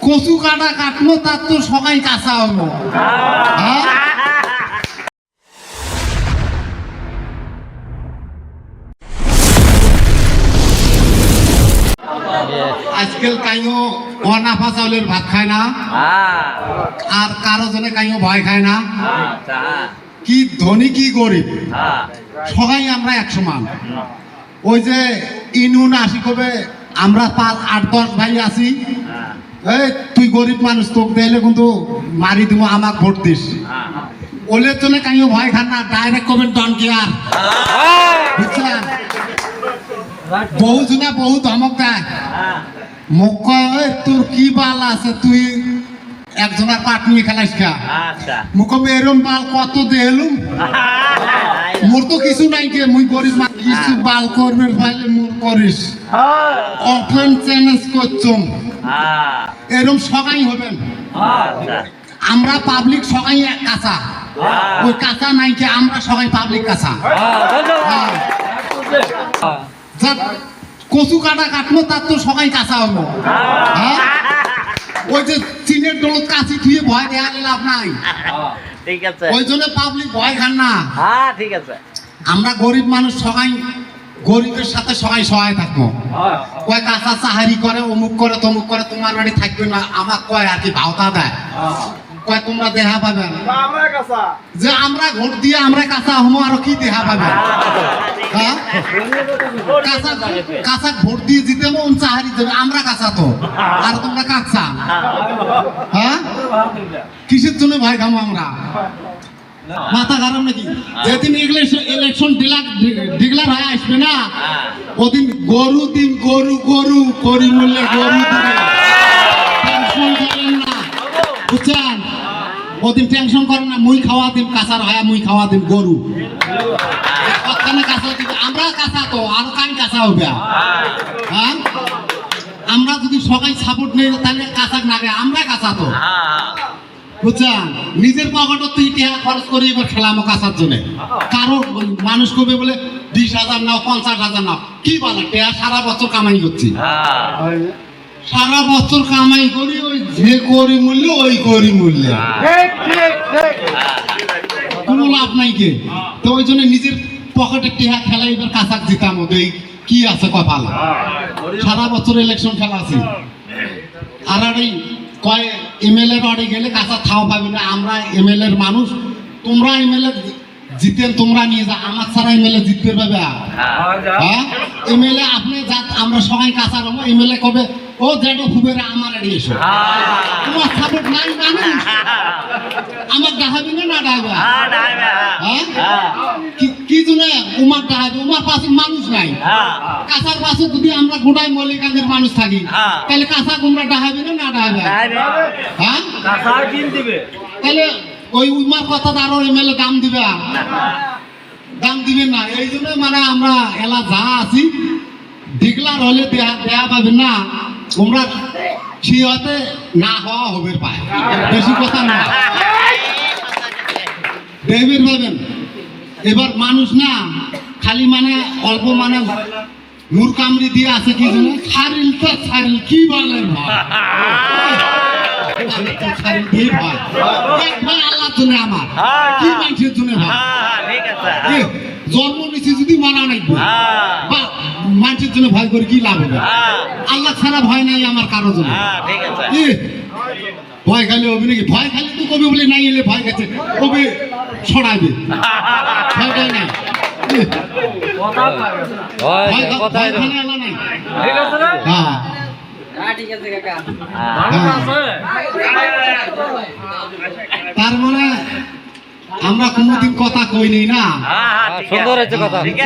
কচু কাটা কাটলো তার তো সবাই কাঁচা হলো। আজকাল কাইও অনাফা চাউলের ভাত খায় না, আর কারো জনে কাইও ভয় খায় না। কি ধনী কি গরিব সবাই আমরা এক সমান। ওই যে ইনুন আসি কবে আমরা 5-8-10 ভাই আছি, এই তুই গরিব মানুষ তোকে দিলে কিন্তু মারি দিব, আমাক ভোট দিস। ওলের জন্য কাইও ভয় খান না, ডাইরেক্ট কবেন ডন কেয়ার, বুঝছেন? বহু জনা বহু ধমক দেয়, মোক কয় তোর কি বাল আছে, তুই একজনের পাট নিয়ে খেলাইস খা। মুখ এরম বাল কত দেলুম, মোর তো কিছু নাই কে, মুই গরিব কিছু বাল করবে পাইলে মোর করিস, অফেন চ্যালেঞ্জ করছম। এরম সবাই হবেন, আমরা পাবলিক সবাই কাঁচা, ওই কাঁচা নাই কে, আমরা সবাই পাবলিক কাঁচা। কচু কাটা কাটলো তার তো সবাই কাঁচা হলো। ওই যে চীনের দৌলত কাছি থুয়ে ভয় দেয়া লাভ নাই, ঠিক আছে, ওই জন্য পাবলিক ভয় খান না। ঠিক আছে, আমরা গরিব মানুষ সবাই গরিবের সাথে সবাই সহায় থাকবো। কয় কাঁচা চাহারি করে, অমুক করে তমুক করে, তোমার বাড়ি থাকবে না, আমার কয় আর কি ভাওতা দেয়, কয় তোমরা দেহা পাবেন যে আমরা ভোট দিয়ে আমরা কাঁচা হমো, আরো কি দেহা পাবেন? হ্যাঁ, কাঁচা ভোট দিয়ে জিতে মন চাহারি দেবে, আমরা কাঁচা তো, আর তোমরা কাঁচা। হ্যাঁ, কিসের জন্য ভয় খামো আমরা? মাথা খারাপ নাকি? যেদিন ইলেকশন ডিক্লার হয়ে আসবে না, ওদিন গরু দিন, গরু গরু করি মূল্যে গরু দিবে, টেনশন করেন না, বুঝছেন? ওদিন টেনশন করেন না, মুই খাওয়া দিন কাঁচার হয়, মুই খাওয়া দিন গরু, কাঁচা দিবে। আমরা কাঁচা তো, আর কান কাঁচা হবে। হ্যাঁ, আমরা যদি সবাই সাপোর্ট নেই তাহলে কাঁচা নাগে, আমরা কাঁচা তো, বুঝছেন? নিজের পকেটত তুই টাকা খরচ করি এবার খেলামো কাঁচার জন্য। কারো মানুষ কবে বলে 20,000 নাও, 50,000 নাও, কি বলে টাকা সারা বছর কামাই করছি, সারা বছর কামাই করি, ওই যে করি মূল্য ওই করি মূল্য, কোনো লাভ নাই কে। তো ওই জন্য নিজের পকেটে টেহা খেলা এবার কাঁচাক দিতাম, ওদের কি আছে কপাল, সারা বছর ইলেকশন খেলা আছে। আর এই কয় এমএলএ বাড়ি গেলে কাঁচা থাও পাবি না, আমরা এমএলএ এর মানুষ, তোমরা এমএলএ জিতেন তোমরা নিয়ে যা, আমার ছাড়া এমএলএ জিততে পারবে? হ্যাঁ, এমএলএ আপনি যা, আমরা সবাই কাঁচা রবো, এমএলএ কবে ও যেটা ফুবেরা আমার এড়িয়ে এসো, তোমার সাপোর্ট নাই মানুষ, আমার ডাহাবি না ডাহাবে? হ্যাঁ, কি জন্য উমার ডাহাবে? উমার পাশে মানুষ নাই, কাঁচার পাশে যদি আমরা গোটাই মল্লিকান্দের মানুষ থাকি, তাহলে কাঁচা তোমরা ডাহাবি না ডাহাবে? হ্যাঁ, তাহলে ওই উমার কথা আরো এমএলএ দাম দিবে, দাম দিবে না। এই জন্য মানে আমরা এলা যা আছি ডিক্লার হলে দেয়া পাবেন না, তোমরা সিহতে না হওয়া হবে পায়, বেশি কথা না দেবের পাবেন। এবার মানুষ না খালি মানে অল্প মানে নূর কামড়ি দিয়ে আছে, কি জন্য ছাড়িল তো ছাড়িল, কি বলেন আল্লাহর জন্য, আমার কি মানুষের জন্য জন্ম নিচ্ছি যদি মানা নাই বা মানুষের জন্য ভয় করে কি লাভ হবে? আল্লাহ ছাড়া ভয় নাই আমার কারোর জন্য। ভয় খালি হবে নাকি? ভয় খালি তো কবি বলে নাই এলে ভয় খাচ্ছে, কবি ছড়াবে, ভয় খাই নাই, তার মানে আমরা কোনদিন কথা কই নেই না,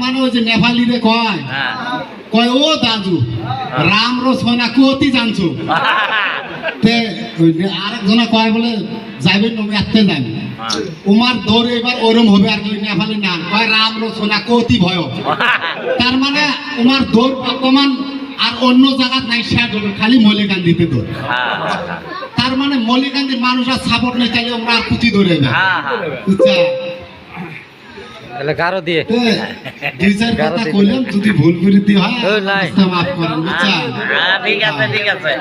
মানে ওই যে নেপালিরে কয় কয় ও দাদু রাম রো সোনা কতি জানছো, আরেকজনে কয় বলে যাইবেন নমি আত্মে যাই, উমার দৌড় এবার ওরম হবে আর কি, নেপালি না কয় রাম রো সোনা কতি ভয়। তার মানে উমার দৌড় বর্তমান আর অন্য জায়গায় নাই, শেষ হবে খালি মল্লিকান্দিতে দৌড়। তার মানে মল্লিকান্দির মানুষ আর সাপোর্ট নেই, তাইলে আমরা আর পুঁতি ধরে না, তাহলে গারো দিয়ে দুই চার কথা কইলাম যদি ভুল করে দিয়ে হয় ও, নাই। মাফ করেন বুঝছেন ঠিক আছে ঠিক আছে